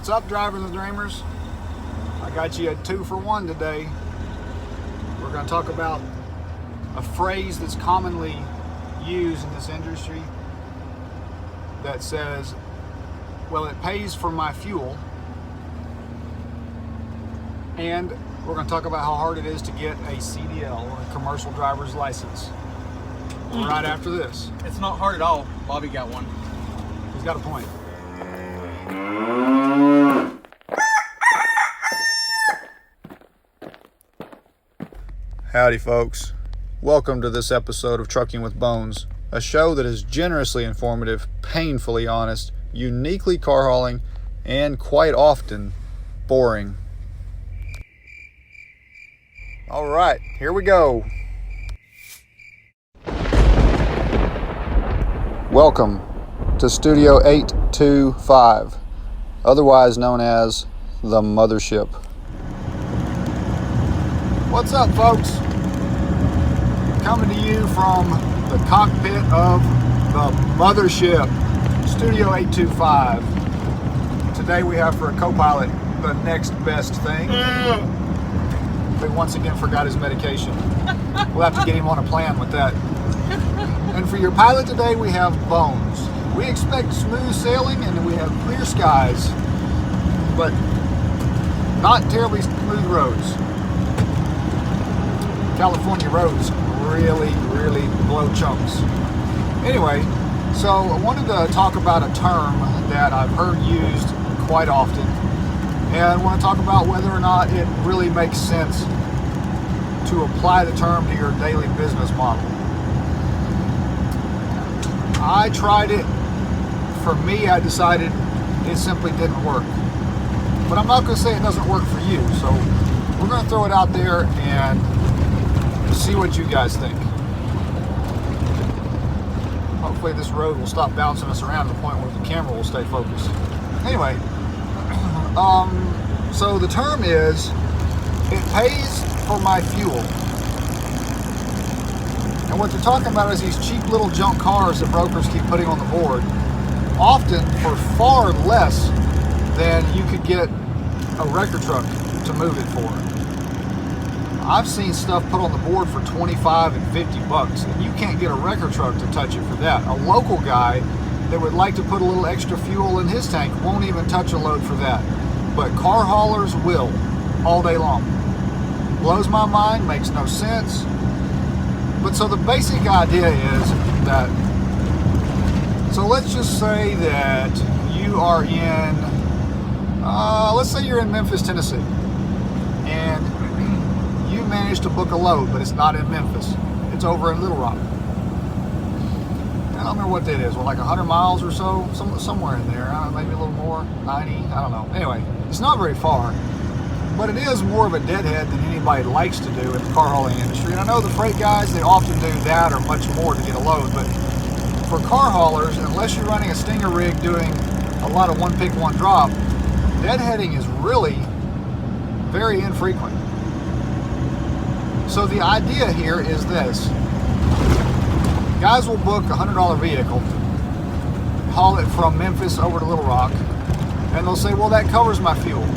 What's up, drivers and dreamers? I got you a 2-for-1 today. We're going to talk about a phrase that's commonly used in this industry that says, well, it pays for my fuel. And we're going to talk about how hard it is to get a CDL, or a commercial driver's license, right after this. It's not hard at all. Bobby got one. He's got a point. Howdy, folks. Welcome to this episode of Trucking with Bones, a show that is generously informative, painfully honest, uniquely car hauling, and quite often boring. All right, here we go. Welcome to Studio 825, otherwise known as the Mothership. What's up, folks? Coming to you from the cockpit of the Mothership, Studio 825. Today we have for a co-pilot the next best thing. He once again forgot his medication. We'll have to get him on a plan with that. And for your pilot today, we have Bones. We expect smooth sailing and we have clear skies, but not terribly smooth roads. California roads really blow chunks. Anyway, so I wanted to talk about a term that I've heard used quite often, and I want to talk about whether or not it really makes sense to apply the term to your daily business model. I tried it. For me, I decided it simply didn't work. But I'm not going to say it doesn't work for you, so we're going to throw it out there and see what you guys think. Hopefully this road will stop bouncing us around to the point where the camera will stay focused. Anyway, so the term is, it pays for my fuel. And what they're talking about is these cheap little junk cars that brokers keep putting on the board, often for far less than you could get a wrecker truck to move it for. I've seen stuff put on the board for 25 and 50 bucks, and you can't get a wrecker truck to touch it for that. A local guy that would like to put a little extra fuel in his tank won't even touch a load for that. But car haulers will, all day long. Blows my mind, makes no sense. But so the basic idea is that, so let's just say that you are in, let's say you're in Memphis, Tennessee, and you managed to book a load, but it's not in Memphis. It's over in Little Rock. I don't remember what that is, like 100 miles or so, somewhere in there, maybe a little more, 90, I don't know. Anyway, it's not very far, but it is more of a deadhead than anybody likes to do in the car hauling industry. And I know the freight guys, they often do that or much more to get a load, but for car haulers, unless you're running a stinger rig doing a lot of one pick, one drop, deadheading is really very infrequent. So the idea here is this. Guys will book a $100 vehicle, haul it from Memphis over to Little Rock, and they'll say, well, that covers my fuel.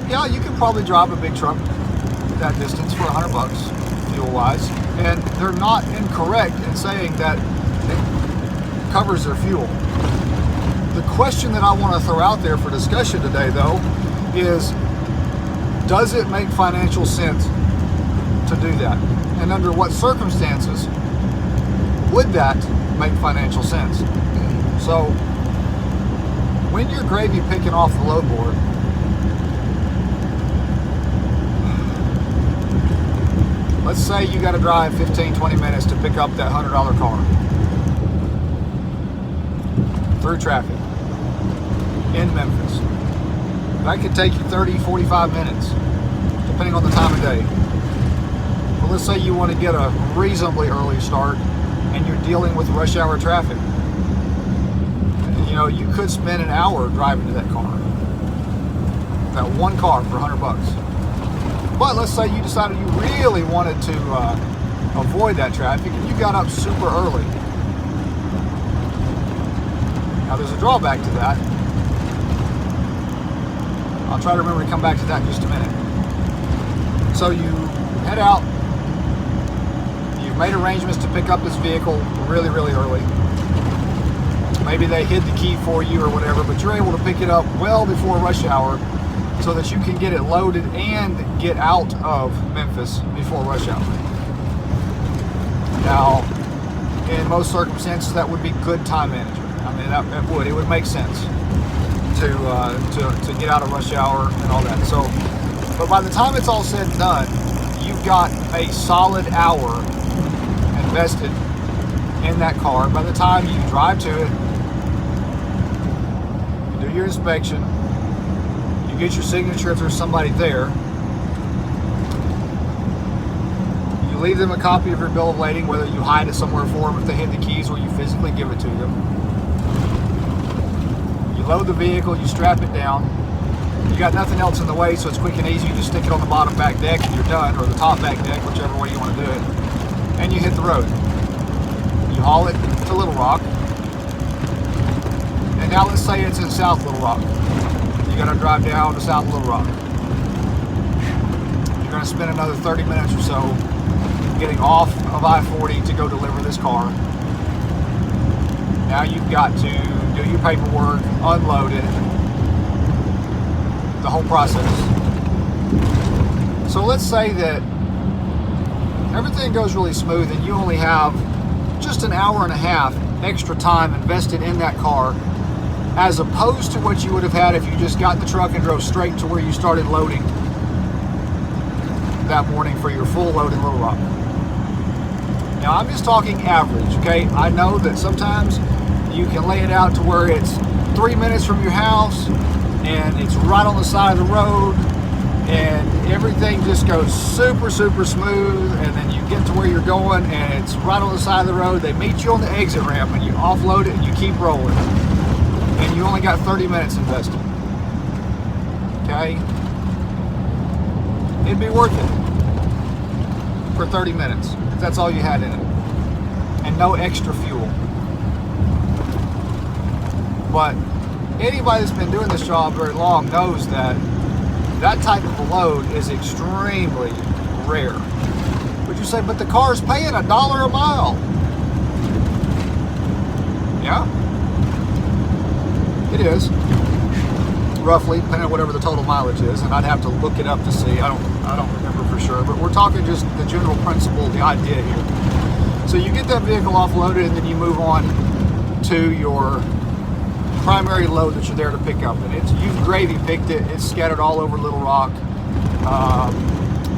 Yeah, you could probably drive a big truck that distance for 100 bucks, fuel-wise, and they're not incorrect in saying that it covers their fuel. The question that I want to throw out there for discussion today, though, is, does it make financial sense to do that? And under what circumstances would that make financial sense? So when you're gravy picking off the load board, let's say you got to drive 15-20 minutes to pick up that $100 car through traffic in Memphis. That could take you 30-45 minutes depending on the time of day. But let's say you want to get a reasonably early start and you're dealing with rush hour traffic. You know, you could spend an hour driving to that car. That one car for 100 bucks. But let's say you decided you really wanted to avoid that traffic and you got up super early. Now there's a drawback to that. I'll try to remember to come back to that in just a minute. So you head out. You've made arrangements to pick up this vehicle really, really early. Maybe they hid the key for you or whatever, but you're able to pick it up well before rush hour so that you can get it loaded and get out of Memphis before rush hour. Now, in most circumstances, that would be good time management. I mean, it would make sense to get out of rush hour and all that. So, but by the time it's all said and done, you've got a solid hour invested in that car. By the time you drive to it, you do your inspection, you get your signature if there's somebody there, you leave them a copy of your bill of lading, whether you hide it somewhere for them if they hid the keys or you physically give it to them. You load the vehicle, you strap it down. You got nothing else in the way, so it's quick and easy. You just stick it on the bottom back deck and you're done, or the top back deck, whichever way you want to do it. And you hit the road. You haul it to Little Rock. And now let's say it's in South Little Rock. You got to drive down to South Little Rock. You're going to spend another 30 minutes or so getting off of I-40 to go deliver this car. Now you've got to do your paperwork, unload it, the whole process. So let's say that everything goes really smooth and you only have just an hour and a half extra time invested in that car, as opposed to what you would have had if you just got in the truck and drove straight to where you started loading that morning for your full load in Little Rock. Now I'm just talking average, okay? I know that sometimes you can lay it out to where it's 3 minutes from your house and it's right on the side of the road and everything just goes super, super smooth, and then you get to where you're going and it's right on the side of the road. They meet you on the exit ramp and you offload it and you keep rolling. And you only got 30 minutes invested. Okay? It'd be worth it for 30 minutes if that's all you had in it. And no extra fuel. But anybody that's been doing this job very long knows that that type of a load is extremely rare. Would you say, but the car's paying $1 a mile? Yeah, it is. Roughly, depending on whatever the total mileage is, and I'd have to look it up to see. I don't remember for sure, but we're talking just the general principle, the idea here. So you get that vehicle offloaded, and then you move on to your primary load that you're there to pick up, and you've gravy picked it. It's scattered all over Little Rock,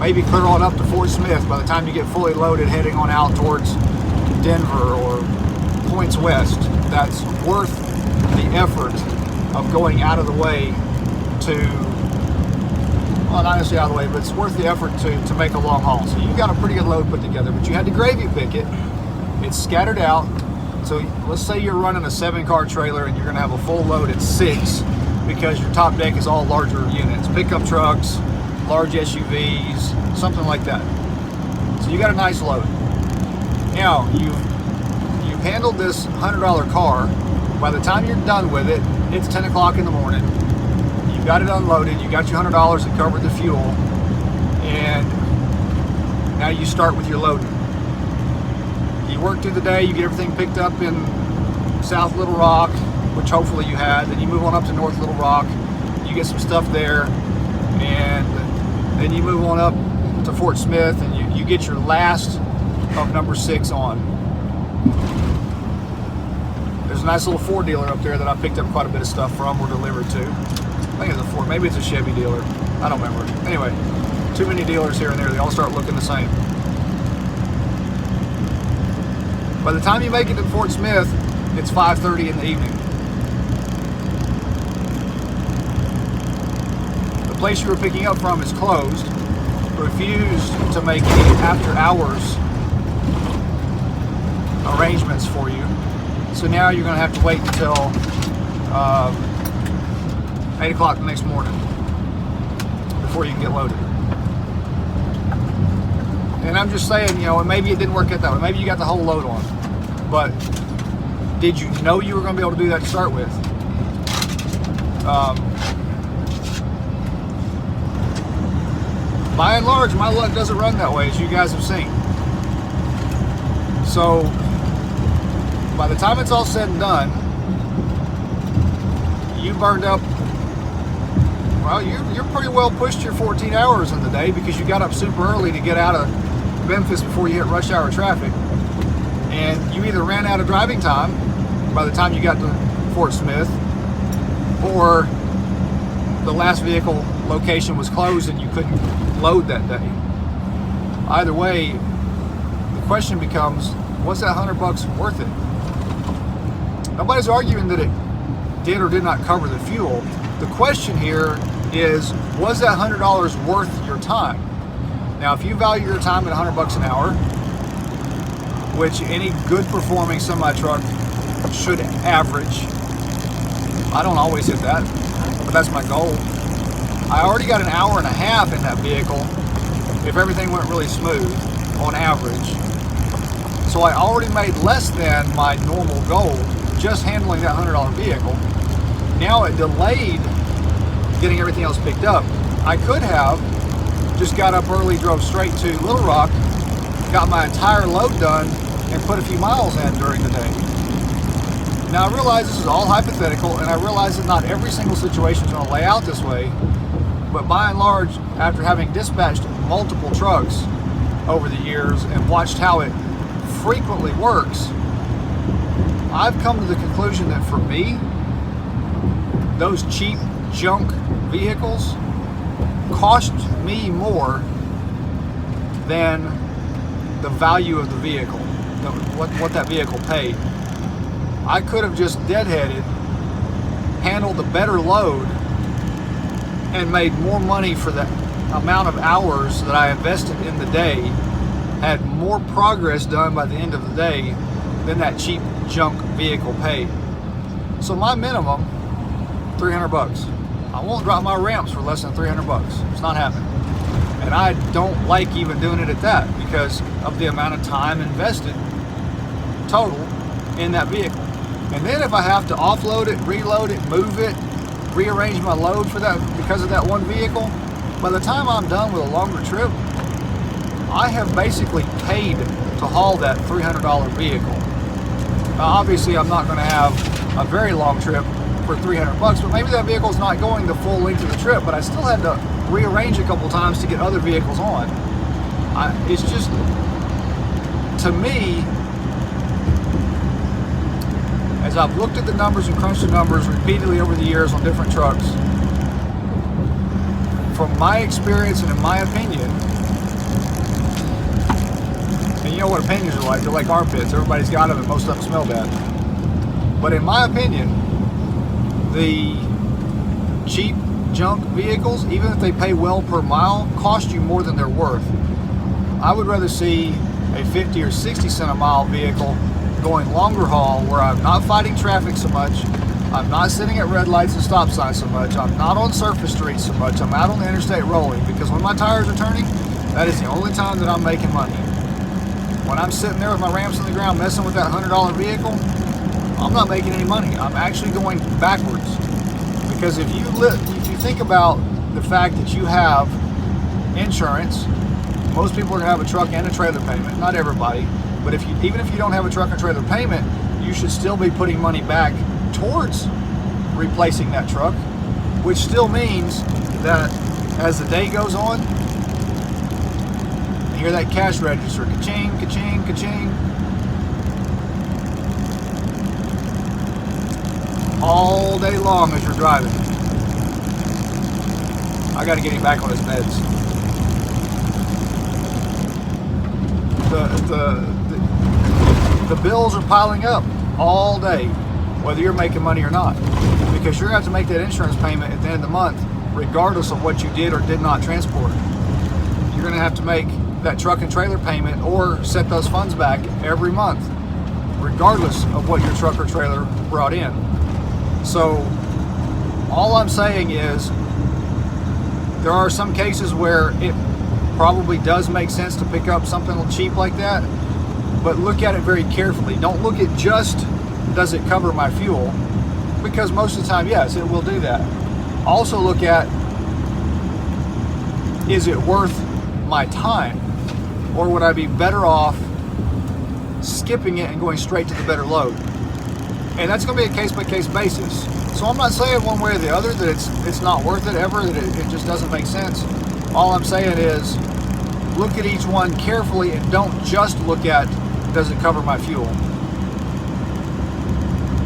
maybe clear on up to Fort Smith by the time you get fully loaded, heading on out towards Denver or points west. That's worth the effort of going out of the way to, well, not necessarily out of the way, but it's worth the effort to make a long haul. So you've got a pretty good load put together, but you had to gravy pick it. It's scattered out. So let's say you're running a 7-car trailer and you're going to have a full load at 6 because your top deck is all larger units, pickup trucks, large SUVs, something like that. So you got a nice load. Now you've handled this $100 car. By the time you're done with it, it's 10 o'clock in the morning. You got it unloaded. You got your $100 that covered the fuel, and now you start with your loading. You work through the day, you get everything picked up in South Little Rock, which hopefully you had. Then you move on up to North Little Rock, you get some stuff there, and then you move on up to Fort Smith, and you get your last of number 6 on. There's a nice little Ford dealer up there that I picked up quite a bit of stuff from, or delivered to. I think it's a Ford, maybe it's a Chevy dealer. I don't remember. Anyway, too many dealers here and there, they all start looking the same. By the time you make it to Fort Smith, it's 5:30 in the evening. The place you were picking up from is closed, refused to make any after-hours arrangements for you. So now you're going to have to wait until 8 o'clock the next morning before you can get loaded. And I'm just saying, maybe it didn't work out that way. Maybe you got the whole load on. But did you know you were going to be able to do that to start with? by and large, my luck doesn't run that way, as you guys have seen. So by the time it's all said and done, you burned up, well, you're pretty well pushed your 14 hours in the day, because you got up super early to get out of Memphis before you hit rush hour traffic. And you either ran out of driving time by the time you got to Fort Smith, or the last vehicle location was closed and you couldn't load that day. Either way, the question becomes, was that $100 worth it? Nobody's arguing that it did or did not cover the fuel. The question here is, was that $100 worth your time? Now, if you value your time at $100 an hour, which any good performing semi-truck should average, I don't always hit that, but that's my goal. I already got an hour and a half in that vehicle if everything went really smooth on average. So I already made less than my normal goal just handling that $100 vehicle. Now it delayed getting everything else picked up. I could have just got up early, drove straight to Little Rock, got my entire load done, and put a few miles in during the day. Now I realize this is all hypothetical, and I realize that not every single situation is going to lay out this way, but by and large, after having dispatched multiple trucks over the years and watched how it frequently works, I've come to the conclusion that for me, those cheap junk vehicles cost me more than the value of the vehicle, what that vehicle paid. I could have just deadheaded, handled a better load, and made more money for the amount of hours that I invested in the day, had more progress done by the end of the day than that cheap junk vehicle paid. So my minimum, $300. I won't drop my ramps for less than $300. It's not happening. And I don't like even doing it at that because of the amount of time invested total in that vehicle. And then if I have to offload it, reload it, move it, rearrange my load for that because of that one vehicle, by the time I'm done with a longer trip, I have basically paid to haul that $300 vehicle. Now obviously I'm not going to have a very long trip for $300, but maybe that vehicle's not going the full length of the trip, but I still had to rearrange a couple times to get other vehicles on. It's just, to me, as I've looked at the numbers and crunched the numbers repeatedly over the years on different trucks, from my experience and in my opinion, and you know what opinions are like, they're like armpits, everybody's got them and most of them smell bad. But in my opinion, the cheap junk vehicles, even if they pay well per mile, cost you more than they're worth. I would rather see a 50 or 60 cent a mile vehicle going longer haul where I'm not fighting traffic so much, I'm not sitting at red lights and stop signs so much, I'm not on surface streets so much, I'm out on the interstate rolling, because when my tires are turning, that is the only time that I'm making money. When I'm sitting there with my ramps on the ground messing with that $100 vehicle, I'm not making any money. I'm actually going backwards. Because if you think about the fact that you have insurance, most people are going to have a truck and a trailer payment. Not everybody, but even if you don't have a truck and trailer payment, you should still be putting money back towards replacing that truck, which still means that as the day goes on, you hear that cash register, ka-ching, ka-ching, ka-ching, all day long as you're driving. I got to get him back on his meds. The bills are piling up all day, whether you're making money or not, because you're going to have to make that insurance payment at the end of the month, regardless of what you did or did not transport. You're going to have to make that truck and trailer payment or set those funds back every month, regardless of what your truck or trailer brought in. So all I'm saying is there are some cases where it probably does make sense to pick up something cheap like that, but look at it very carefully. Don't look at just, does it cover my fuel? Because most of the time, yes, it will do that. Also look at, is it worth my time, or would I be better off skipping it and going straight to the better load? And that's going to be a case-by-case basis. So I'm not saying one way or the other that it's not worth it ever, that it just doesn't make sense. All I'm saying is look at each one carefully and don't just look at, does it cover my fuel?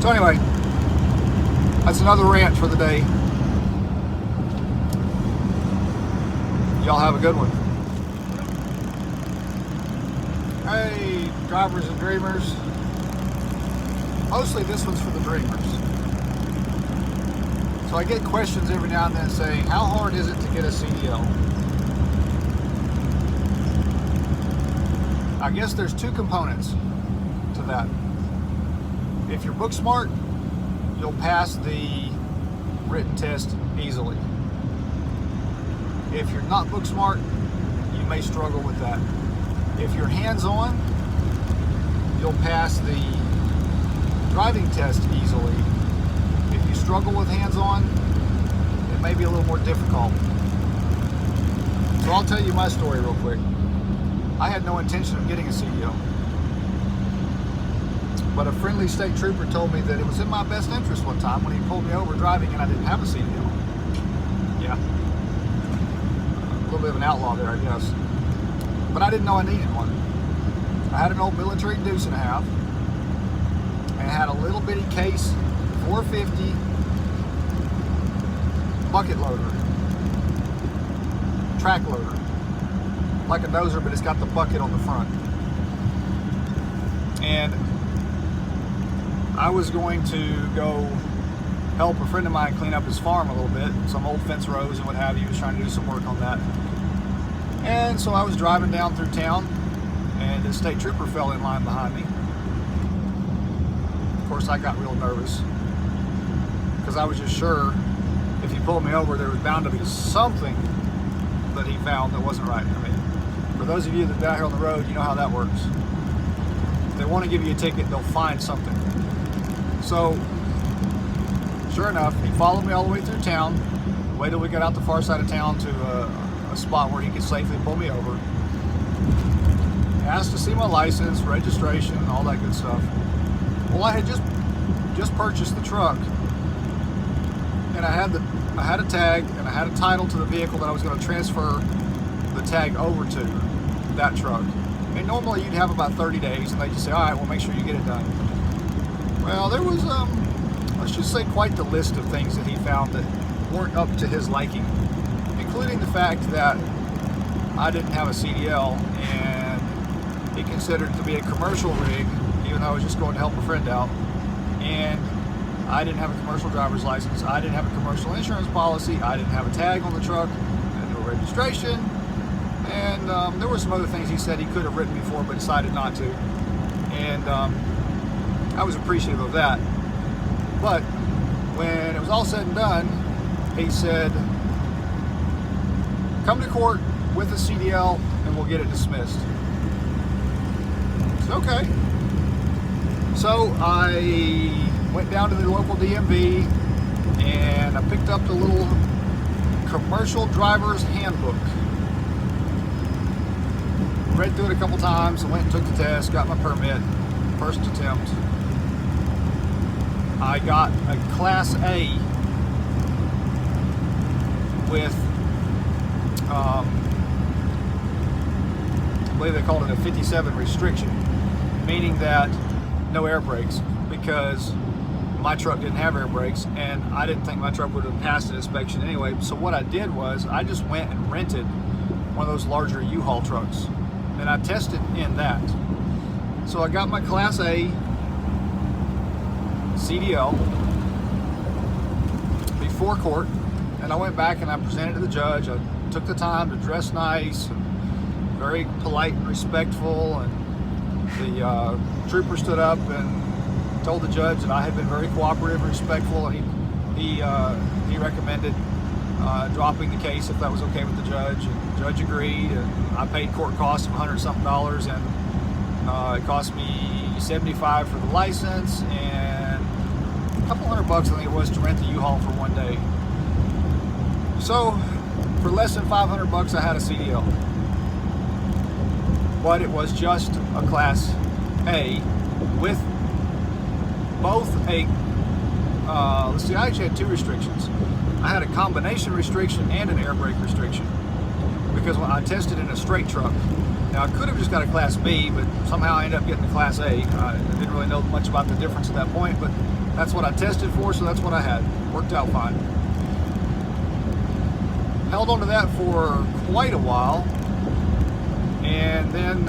So anyway, that's another rant for the day. Y'all have a good one. Hey, drivers and dreamers. Mostly this one's for the dreamers. So I get questions every now and then saying, how hard is it to get a CDL? I guess there's two components to that. If you're book smart, you'll pass the written test easily. If you're not book smart, you may struggle with that. If you're hands-on, you'll pass the driving test easily. If you struggle with hands-on, it may be a little more difficult. So I'll tell you my story real quick. I had no intention of getting a CDL, but a friendly state trooper told me that it was in my best interest one time when he pulled me over driving and I didn't have a CDL. Yeah. A little bit of an outlaw there, I guess. But I didn't know I needed one. I had an old military deuce and a half, and it had a little bitty case 450 bucket loader, track loader, like a dozer, but it's got the bucket on the front. And I was going to go help a friend of mine clean up his farm a little bit, some old fence rows and what have you. He was trying to do some work on that. And so I was driving down through town, and the state trooper fell in line behind me. Of course, I got real nervous because I was just sure if he pulled me over, there was bound to be something that he found that wasn't right. I mean, for those of you that are out here on the road, you know how that works. If they want to give you a ticket, they'll find something. So, sure enough, he followed me all the way through town, waited till we got out the far side of town to a spot where he could safely pull me over. Asked to see my license, registration, all that good stuff. Well, I had just purchased the truck, and I had a tag and I had a title to the vehicle that I was going to transfer the tag over to that truck. And normally you'd have about 30 days, and they just say, all right, well, make sure you get it done. Well, there was, let's just say, quite the list of things that he found that weren't up to his liking, including the fact that I didn't have a CDL, and he considered it to be a commercial rig, even though I was just going to help a friend out. And I didn't have a commercial driver's license. I didn't have a commercial insurance policy. I didn't have a tag on the truck. I had no registration. And there were some other things he said he could have written me for, but decided not to. And I was appreciative of that. But when it was all said and done, he said, come to court with a CDL and we'll get it dismissed. I said, okay. So I went down to the local DMV and I picked up the little commercial driver's handbook. Read through it a couple times, and went and took the test, got my permit, first attempt. I got a Class A with, I believe they called it a 57 restriction, meaning that no air brakes, because my truck didn't have air brakes, and I didn't think my truck would have passed an inspection anyway. So what I did was I just went and rented one of those larger U-Haul trucks, and I tested in that. So I got my Class A CDL before court, and I went back and I presented to the judge. I took the time to dress nice and very polite and respectful, and the trooper stood up and told the judge that I had been very cooperative and respectful, and he recommended dropping the case if that was okay with the judge. And the judge agreed, and I paid court costs of $100-something, and it cost me $75 for the license and a couple $100 I think it was to rent the U-Haul for one day. So For less than 500 bucks, I had a CDL. But it was just a Class A with both a, let's see, I actually had two restrictions. I had a combination restriction and an air brake restriction because when I tested in a straight truck. Now I could have just got a Class B, but somehow I ended up getting a Class A. I didn't really know much about the difference at that point, but that's what I tested for, so that's what I had. Worked out fine. Held on to that for quite a while, and then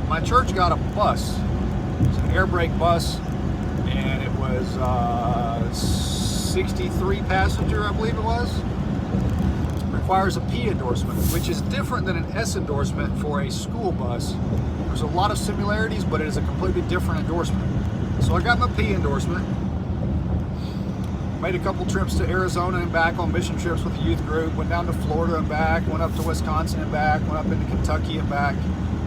my church got a bus. It's an air brake bus, and it was 63 passenger, I believe it was. Requires a P endorsement, which is different than an S endorsement for a school bus. There's a lot of similarities, but it is a completely different endorsement. So I got my P endorsement. Made a couple trips to Arizona and back on mission trips with the youth group. Went down to Florida and back. Went up to Wisconsin and back. Went up into Kentucky and back.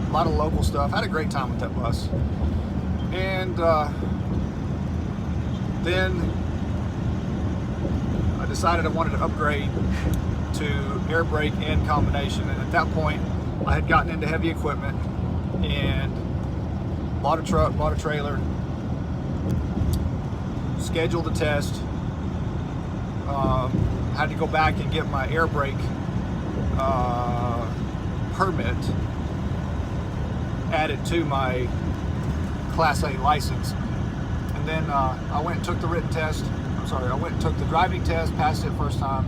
A lot of local stuff. Had a great time with that bus. And then I decided I wanted to upgrade to air brake and combination. And at that point, I had gotten into heavy equipment and bought a truck, bought a trailer, scheduled a test. Had to go back and get my air brake permit added to my Class A license. And then I went and took the written test. I went and took the driving test, passed it first time.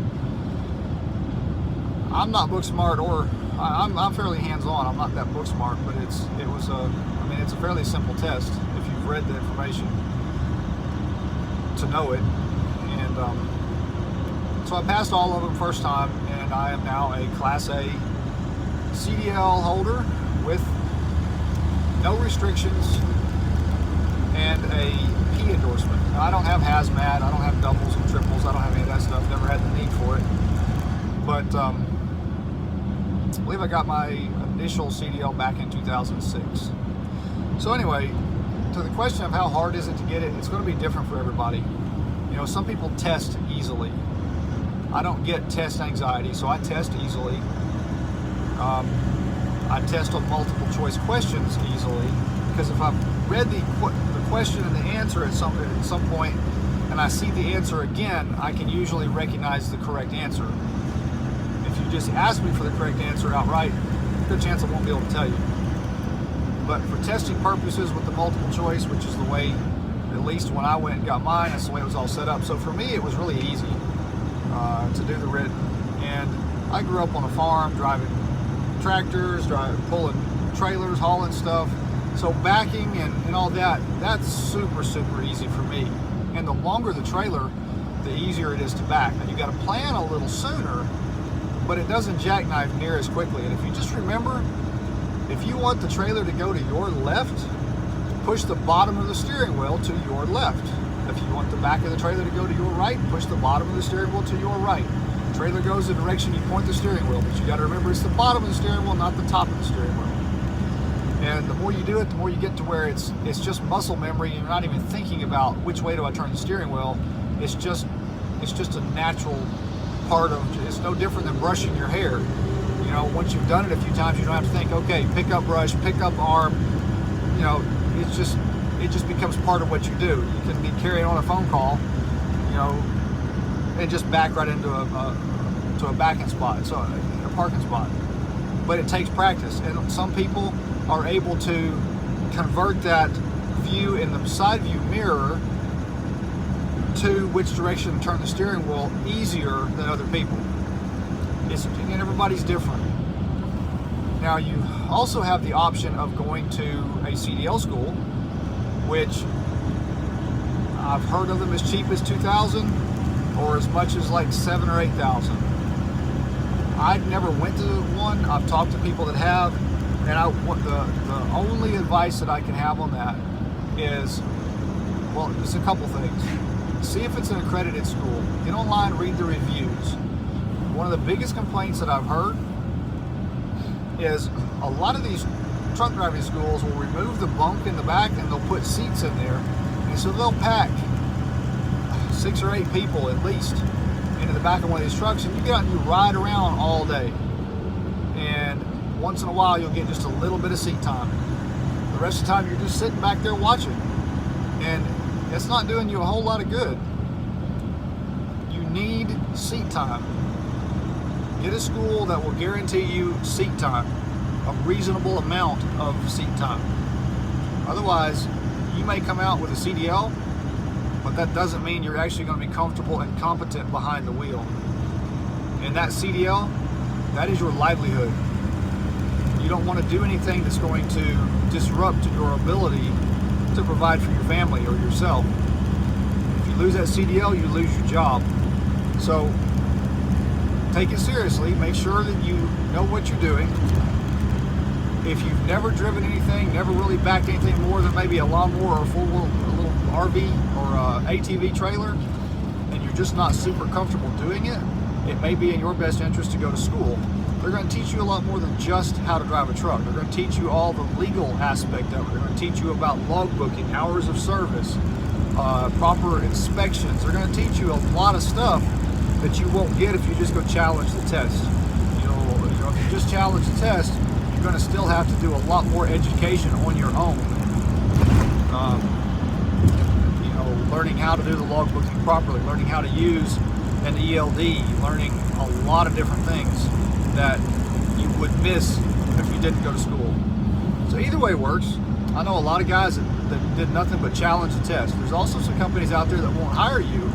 I'm not book smart, or I'm fairly hands-on. I'm not that book smart, but it's a fairly simple test if you've read the information to know it. And so I passed all of them first time, and I am now a Class A CDL holder with no restrictions and a P endorsement. Now, I don't have hazmat, I don't have doubles and triples, I don't have any of that stuff, never had the need for it. But I believe I got my initial CDL back in 2006. So anyway, to the question of how hard is it to get it, it's going to be different for everybody. You know, some people test easily. I don't get test anxiety, so I test easily. I test on multiple choice questions easily, because if I've read the question and the answer at some point, and I see the answer again, I can usually recognize the correct answer. If you just ask me for the correct answer outright, good chance I won't be able to tell you. But for testing purposes with the multiple choice, which is the way, at least when I went and got mine, that's the way it was all set up. So for me, it was really easy to do the written. And I grew up on a farm, driving tractors, pulling trailers, hauling stuff. So backing and all that, that's super, super easy for me. And the longer the trailer, the easier it is to back. Now you got to plan a little sooner, but it doesn't jackknife near as quickly. And if you just remember, if you want the trailer to go to your left, push the bottom of the steering wheel to your left. If you want the back of the trailer to go to your right, push the bottom of the steering wheel to your right. The trailer goes the direction you point the steering wheel, but you got to remember it's the bottom of the steering wheel, not the top of the steering wheel. And the more you do it, the more you get to where it's just muscle memory. You're not even thinking about which way do I turn the steering wheel. It's just a natural part of. It's no different than brushing your hair. You know, once you've done it a few times, you don't have to think, okay, pick up brush, pick up arm. You know, it just becomes part of what you do. You can be carrying on a phone call, you know, and just back right into a backing spot, so a parking spot. But it takes practice, and some people are able to convert that view in the side view mirror to which direction to turn the steering wheel easier than other people. And everybody's different. Now you also have the option of going to a CDL school, which I've heard of them as cheap as $2,000 or as much as like $7,000 or $8,000. I never went to one. I've talked to people that have, and the only advice that I can have on that is, well, it's a couple things. See if it's an accredited school. Get online, read the reviews. One of the biggest complaints that I've heard is a lot of these truck driving schools will remove the bunk in the back and they'll put seats in there, and so they'll pack 6 or 8 people at least into the back of one of these trucks, and you get out and you ride around all day. And once in a while, you'll get just a little bit of seat time. The rest of the time, you're just sitting back there watching. And it's not doing you a whole lot of good. You need seat time. Get a school that will guarantee you seat time, a reasonable amount of seat time. Otherwise, you may come out with a CDL, but that doesn't mean you're actually going to be comfortable and competent behind the wheel. And that CDL, that is your livelihood. You don't want to do anything that's going to disrupt your ability to provide for your family or yourself. If you lose that CDL, you lose your job. So take it seriously. Make sure that you know what you're doing. If you've never driven anything, never really backed anything more than maybe a lawnmower or a little RV or ATV trailer, and you're just not super comfortable doing it, it may be in your best interest to go to school. They're going to teach you a lot more than just how to drive a truck. They're going to teach you all the legal aspect of it. They're going to teach you about logbooking, hours of service, proper inspections. They're going to teach you a lot of stuff that you won't get if you just go challenge the test. You know, if you just challenge the test, you're going to still have to do a lot more education on your own. Learning how to do the logbooking properly, learning how to use an ELD, learning a lot of different things that you would miss if you didn't go to school. So either way works. I know a lot of guys that did nothing but challenge the test. There's also some companies out there that won't hire you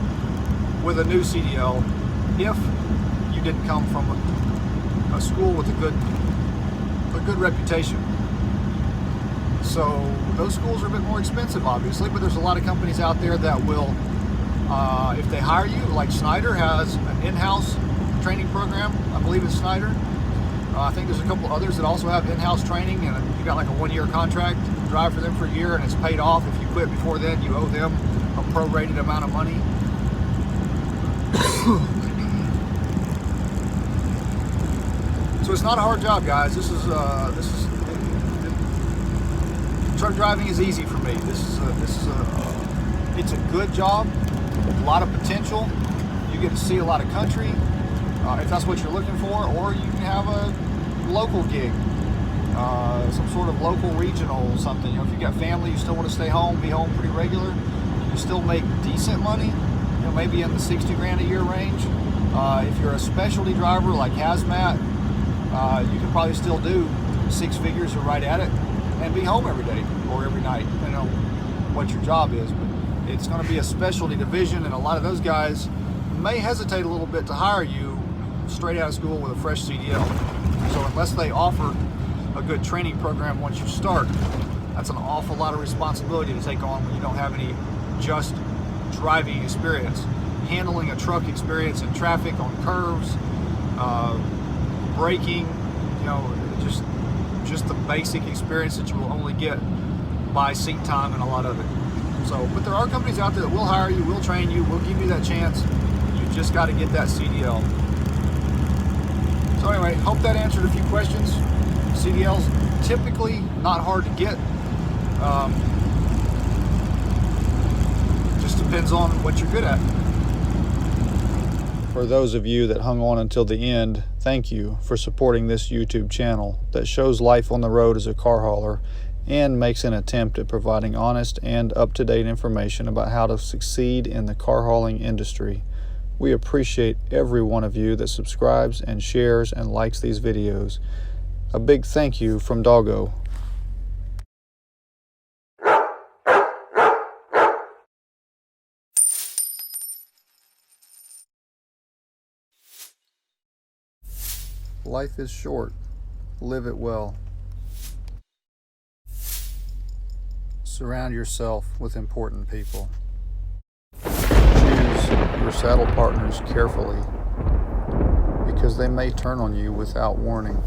with a new CDL if you didn't come from a school with a good reputation. So those schools are a bit more expensive, obviously, but there's a lot of companies out there that will, if they hire you, like Schneider has an in-house training program. I believe it's Schneider. I think there's a couple others that also have in-house training, and you got like a 1-year contract. You drive for them for a year, and it's paid off. If you quit before then, you owe them a prorated amount of money. So it's not a hard job, guys. Truck driving is easy for me. It's a good job, a lot of potential. You get to see a lot of country, if that's what you're looking for, or you can have a local gig, some sort of local regional something. If you got family, you still want to stay home, be home pretty regular. You still make decent money, maybe in the 60 grand a year range. If you're a specialty driver like hazmat, you can probably still do 6 figures or right at it, and be home every day or every night, depending on what your job is. But it's going to be a specialty division, and a lot of those guys may hesitate a little bit to hire you straight out of school with a fresh CDL. So unless they offer a good training program once you start, that's an awful lot of responsibility to take on when you don't have any just driving experience. Handling a truck experience in traffic, on curves, braking, just the basic experience that you will only get by seat time and a lot of it. So, but there are companies out there that will hire you, will train you, will give you that chance. You just got to get that CDL. So anyway, hope that answered a few questions. CDL's typically not hard to get. Just depends on what you're good at. For those of you that hung on until the end, thank you for supporting this YouTube channel that shows life on the road as a car hauler and makes an attempt at providing honest and up-to-date information about how to succeed in the car hauling industry. We appreciate every one of you that subscribes and shares and likes these videos. A big thank you from Doggo. Life is short. Live it well. Surround yourself with important people. Choose your saddle partners carefully because they may turn on you without warning.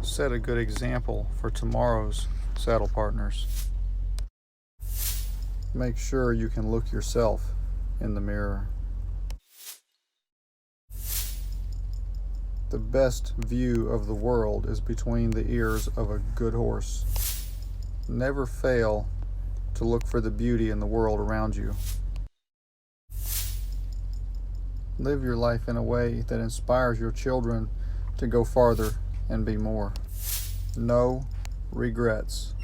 Set a good example for tomorrow's saddle partners. Make sure you can look yourself in the mirror. The best view of the world is between the ears of a good horse. Never fail to look for the beauty in the world around you. Live your life in a way that inspires your children to go farther and be more. No regrets.